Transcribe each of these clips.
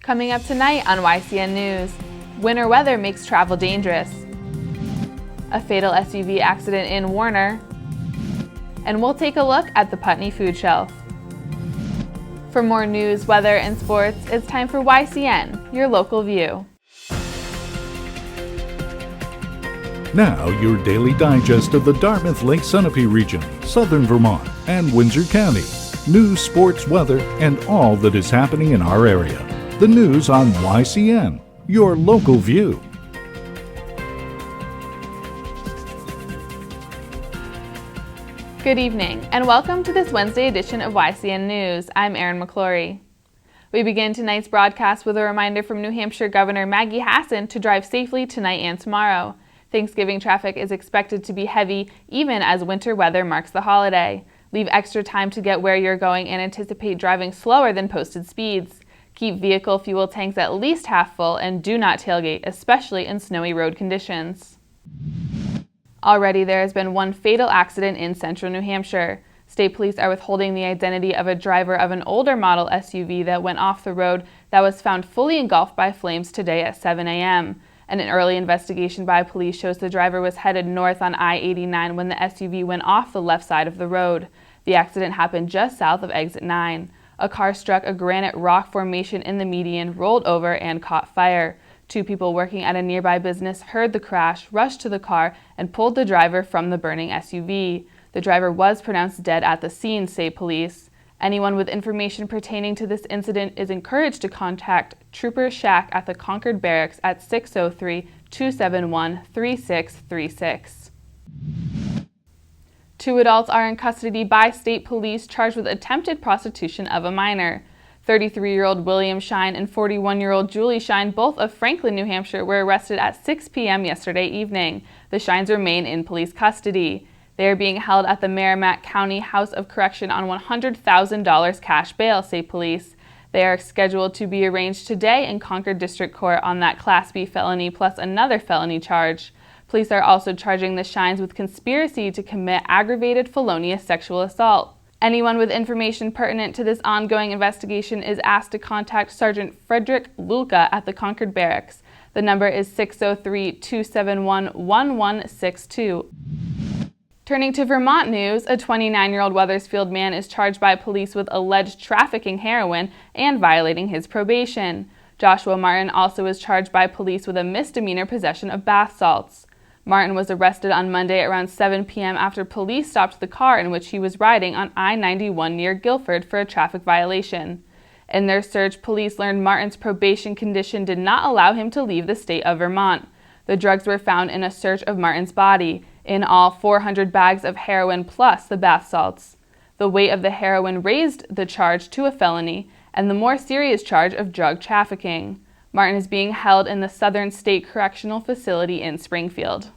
Coming up tonight on YCN News, winter weather makes travel dangerous, a fatal SUV accident in Warner, and we'll take a look at the Putney food shelf. For more news, weather, and sports, it's time for YCN, your local view. Now, your daily digest of the Dartmouth Lake Sunapee region, southern Vermont, and Windsor County. News, sports, weather, and all that is happening in our area. The news on YCN, your local view. Good evening, and welcome to this Wednesday edition of YCN News. I'm Erin McClory. We begin tonight's broadcast with a reminder from New Hampshire Governor Maggie Hassan to drive safely tonight and tomorrow. Thanksgiving traffic is expected to be heavy even as winter weather marks the holiday. Leave extra time to get where you're going and anticipate driving slower than posted speeds. Keep vehicle fuel tanks at least half full and do not tailgate, especially in snowy road conditions. Already there has been one fatal accident in central New Hampshire. State police are withholding the identity of a driver of an older model SUV that went off the road that was found fully engulfed by flames today at 7 a.m. And an early investigation by police shows the driver was headed north on I-89 when the SUV went off the left side of the road. The accident happened just south of exit 9. A car struck a granite rock formation in the median, rolled over, and caught fire. Two people working at a nearby business heard the crash, rushed to the car, and pulled the driver from the burning SUV. The driver was pronounced dead at the scene, say police. Anyone with information pertaining to this incident is encouraged to contact Trooper Shack at the Concord Barracks at 603-271-3636. Two adults are in custody by state police charged with attempted prostitution of a minor. 33-year-old William Shine and 41-year-old Julie Shine, both of Franklin, New Hampshire, were arrested at 6 p.m. yesterday evening. The Shines remain in police custody. They are being held at the Merrimack County House of Correction on $100,000 cash bail, say police. They are scheduled to be arraigned today in Concord District Court on that Class B felony plus another felony charge. Police are also charging the Shines with conspiracy to commit aggravated felonious sexual assault. Anyone with information pertinent to this ongoing investigation is asked to contact Sergeant Frederick Lulka at the Concord Barracks. The number is 603-271-1162. Turning to Vermont news, a 29-year-old Wethersfield man is charged by police with alleged trafficking heroin and violating his probation. Joshua Martin also is charged by police with a misdemeanor possession of bath salts. Martin was arrested on Monday around 7 p.m. after police stopped the car in which he was riding on I-91 near Guilford for a traffic violation. In their search, police learned Martin's probation condition did not allow him to leave the state of Vermont. The drugs were found in a search of Martin's body. In all, 400 bags of heroin plus the bath salts. The weight of the heroin raised the charge to a felony and the more serious charge of drug trafficking. Martin is being held in the Southern State Correctional Facility in Springfield.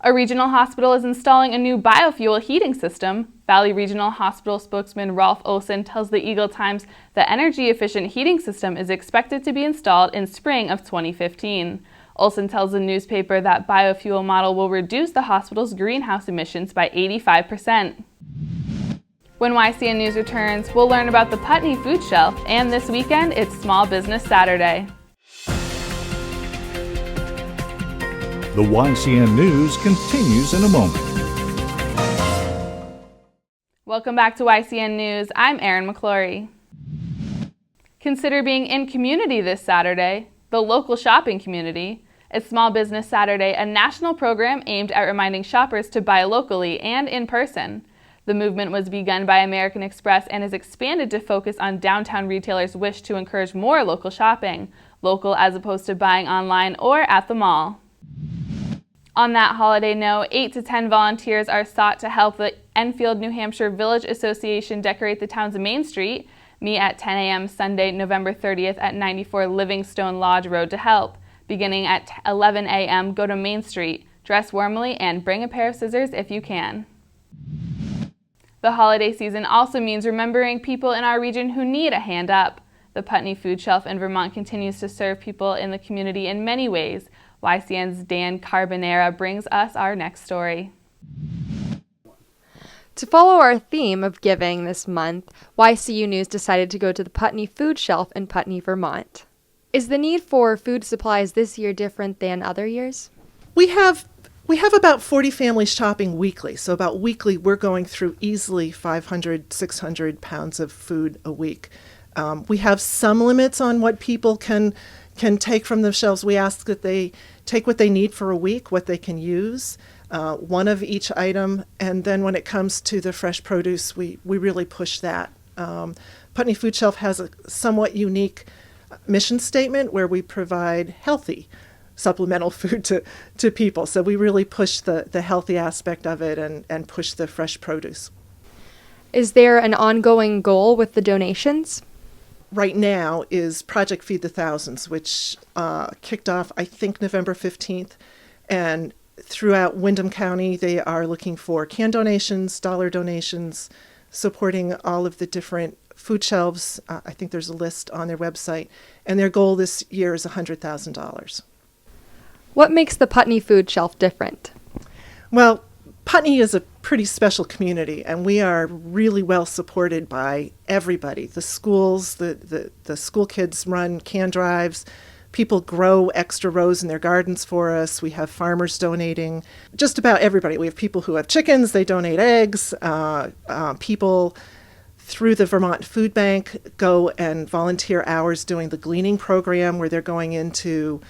A regional hospital is installing a new biofuel heating system. Valley Regional Hospital spokesman Rolf Olson tells the Eagle Times the energy-efficient heating system is expected to be installed in spring of 2015. Olson tells the newspaper that biofuel model will reduce the hospital's greenhouse emissions by 85%. When YCN News returns, we'll learn about the Putney food shelf, and this weekend, it's Small Business Saturday. The YCN News continues in a moment. Welcome back to YCN News. I'm Erin McClory. Consider being in community this Saturday, the local shopping community. It's Small Business Saturday, a national program aimed at reminding shoppers to buy locally and in person. The movement was begun by American Express and is expanded to focus on downtown retailers' wish to encourage more local shopping, local as opposed to buying online or at the mall. On that holiday note, 8 to 10 volunteers are sought to help the Enfield, New Hampshire Village Association decorate the town's Main Street. Meet at 10 a.m. Sunday, November 30th at 94 Livingstone Lodge Road to help. Beginning at 11 a.m., go to Main Street, dress warmly, and bring a pair of scissors if you can. The holiday season also means remembering people in our region who need a hand up. The Putney Food Shelf in Vermont continues to serve people in the community in many ways. YCN's Dan Carbonera brings us our next story. To follow our theme of giving this month, YCU News decided to go to the Putney Food Shelf in Putney, Vermont. Is the need for food supplies this year different than other years? We have about 40 families shopping weekly. So about weekly, we're going through easily 500, 600 pounds of food a week. We have some limits on what people can take from the shelves. We ask that they take what they need for a week, what they can use, one of each item. And then when it comes to the fresh produce, we really push that. Putney Food Shelf has a somewhat unique mission statement where we provide healthy supplemental food to people. So we really push the healthy aspect of it and push the fresh produce. Is there an ongoing goal with the donations? Right now is Project Feed the Thousands, which kicked off, I think, November 15th. And throughout Windham County, they are looking for can donations, dollar donations, supporting all of the different food shelves. I think there's a list on their website. And their goal this year is $100,000. What makes the Putney Food Shelf different? Well, Putney is a pretty special community, and we are really well supported by everybody. The schools, the school kids run can drives. People grow extra rows in their gardens for us. We have farmers donating. Just about everybody. We have people who have chickens. They donate eggs. People through the Vermont Food Bank go and volunteer hours doing the gleaning program, where they're going into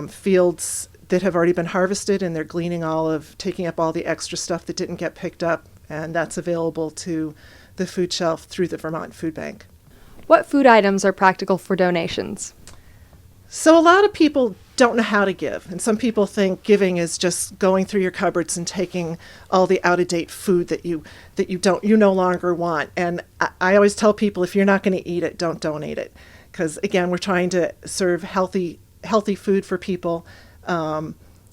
fields that have already been harvested, and they're gleaning taking up all the extra stuff that didn't get picked up, and that's available to the food shelf through the Vermont Food Bank. What food items are practical for donations? So a lot of people don't know how to give, and some people think giving is just going through your cupboards and taking all the out-of-date food that you no longer want. And I always tell people, if you're not going to eat it, don't donate it, because again, we're trying to serve healthy food for people.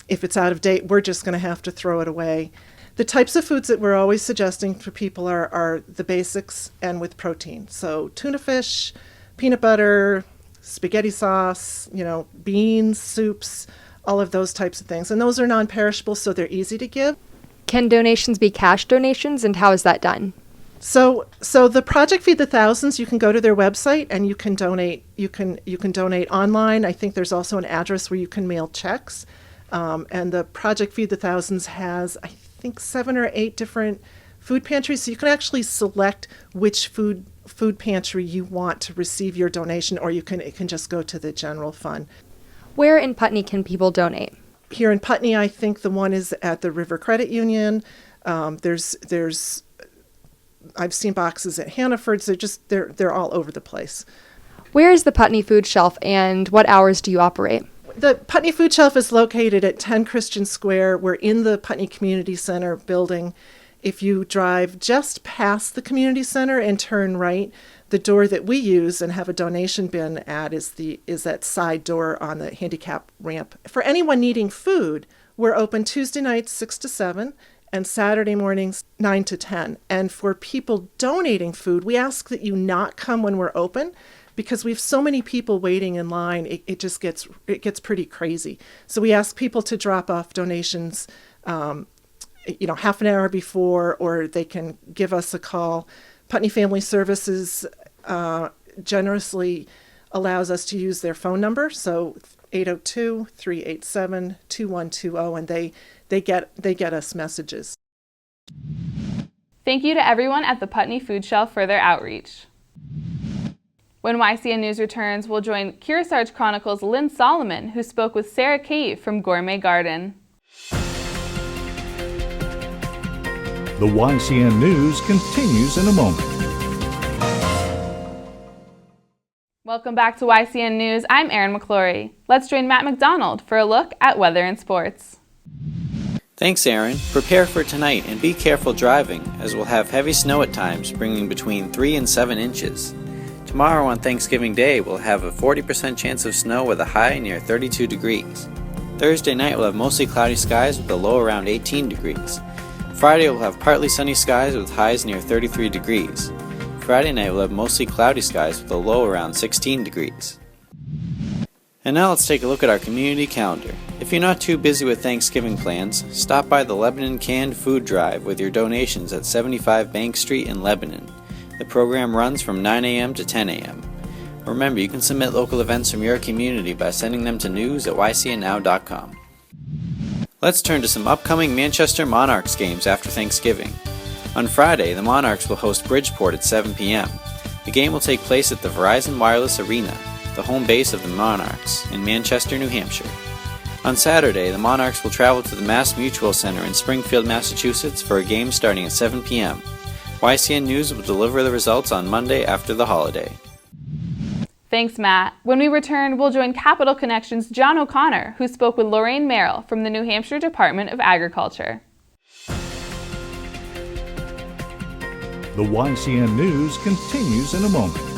If it's out of date, we're just going to have to throw it away. The types of foods that we're always suggesting for people are the basics and with protein. So tuna fish, peanut butter, spaghetti sauce, beans, soups, all of those types of things. And those are non-perishable, so they're easy to give. Can donations be cash donations, and how is that done? So the Project Feed the Thousands, you can go to their website and you can donate. You can donate online. I think there's also an address where you can mail checks. And the Project Feed the Thousands has, I think, 7 or 8 different food pantries. So you can actually select which food pantry you want to receive your donation, or it can just go to the general fund. Where in Putney can people donate? Here in Putney, I think the one is at the River Credit Union. There's I've seen boxes at Hannaford's. They're all over the place. Where is the Putney Food Shelf, and what hours do you operate? The Putney Food Shelf is located at 10 Christian Square. We're in the Putney Community Center building. If you drive just past the community center and turn right, the door that we use and have a donation bin at is that side door on the handicap ramp. For anyone needing food, we're open Tuesday nights 6 to 7 and Saturday mornings 9 to 10. And for people donating food, we ask that you not come when we're open, because we have so many people waiting in line. It gets pretty crazy. So we ask people to drop off donations half an hour before, or they can give us a call. Putney Family Services generously allows us to use their phone number, so 802-387-2120, and they get us messages. Thank you to everyone at the Putney Food Shelf for their outreach. When YCN News returns, we'll join Kearsarge Chronicles' Lynn Solomon, who spoke with Sarah Cave from Gourmet Garden. The YCN News continues in a moment. Welcome back to YCN News. I'm Erin McClory. Let's join Matt McDonald for a look at weather and sports. Thanks, Erin. Prepare for tonight and be careful driving, as we'll have heavy snow at times, bringing between 3 and 7 inches. Tomorrow on Thanksgiving Day, we'll have a 40% chance of snow with a high near 32 degrees. Thursday night, we'll have mostly cloudy skies with a low around 18 degrees. Friday, we'll have partly sunny skies with highs near 33 degrees. Friday night, we'll have mostly cloudy skies with a low around 16 degrees. And now let's take a look at our community calendar. If you're not too busy with Thanksgiving plans, stop by the Lebanon Canned Food Drive with your donations at 75 Bank Street in Lebanon. The program runs from 9 a.m. to 10 a.m. Remember, you can submit local events from your community by sending them to news@ycnnow.com. Let's turn to some upcoming Manchester Monarchs games after Thanksgiving. On Friday, the Monarchs will host Bridgeport at 7 p.m. The game will take place at the Verizon Wireless Arena, the home base of the Monarchs, in Manchester, New Hampshire. On Saturday, the Monarchs will travel to the Mass Mutual Center in Springfield, Massachusetts for a game starting at 7 p.m. YCN News will deliver the results on Monday after the holiday. Thanks, Matt. When we return, we'll join Capital Connections' John O'Connor, who spoke with Lorraine Merrill from the New Hampshire Department of Agriculture. The YCN News continues in a moment.